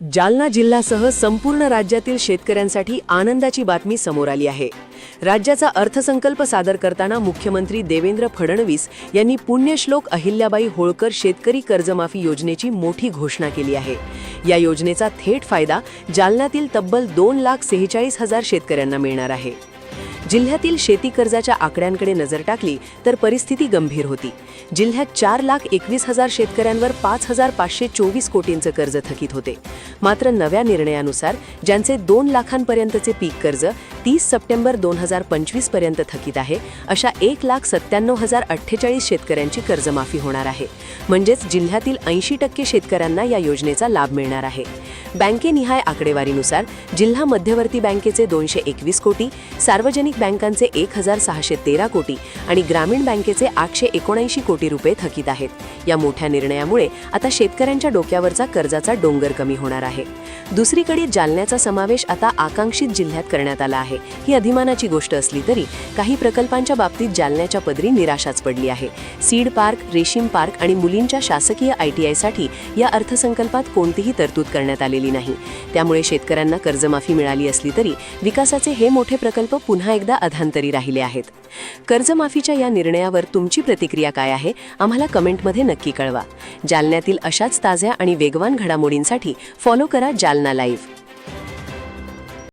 जालना जिल्ह्यासह संपूर्ण राज्यातील शेतकऱ्यांसाठी आनंदाची बातमी समोर आली आहे। राज्याचा अर्थसंकल्प सादर करताना मुख्यमंत्री देवेंद्र फडणवीस यांनी पुण्यश्लोक अहिल्याबाई होळकर शेतकरी कर्जमाफी योजनेची मोठी घोषणा केली आहे। या योजनेचा थेट फायदा जालन्यातील तब्बल 2,46,000 शेतकऱ्यांना मिळणार आहे। जिल्ह्यातील शेती कर्जाच्या आकड्यांकडे नजर टाकली तर परिस्थिती गंभीर होती। जिल्ह्यात 4,21,000 शेतकऱ्यांवर 5,524 कोटींचे कर्ज थकीत होते। मात्र नव्या निर्णयानुसार ज्यांचे 2 लाखांपर्यंतचे पीक कर्ज 30 सप्टेंबर 2025 पर्यंत थकीत आहे, अशा 1,97,048 शेतकऱ्यांची कर्जमाफी होणार आहे। म्हणजेच जिल्ह्यातील 80% शेतकऱ्यांना या योजनेचा लाभ मिळणार आहे। बँकेनिहाय आकडेवारीनुसार जिल्हा मध्यवर्ती बँकेचे 221 कोटी, सार्वजनिक बँकांचे 1,613 कोटी आणि ग्रामीण बँकेचे 879 कोटी रुपये थकीत आहेत। या मोठ्या निर्णयामुळे आता शेतकऱ्यांच्या डोक्यावरचा कर्जाचा डोंगर कमी होणार आहे। दुसरीकडे जालन्याचा समावेश आता आकांक्षित जिल्ह्यात करण्यात आला आहे। ही अभिमानाची गोष्ट असली तरी काही प्रकल्पांच्या बाबतीत जालन्याच्या पदरी निराशाच पडली आहे। सीड पार्क, रेशीम पार्क आणि मुलींच्या शासकीय ITI साठी या अर्थसंकल्पात कोणतीही तरतूद करण्यात आलेली नाही। त्यामुळे शेतकऱ्यांना कर्जमाफी मिळाली असली तरी विकासाचे हे मोठे प्रकल्प पुन्हा एकदा अधांतरी राहिले आहेत। कर्जमाफीच्या या निर्णयावर तुमची प्रतिक्रिया काय आहे, आम्हाला कमेंटमध्ये नक्की कळवा। जालन्यातील अशाच ताज्या आणि वेगवान घडामोडींसाठी फॉलो करा जालना लाईव्ह।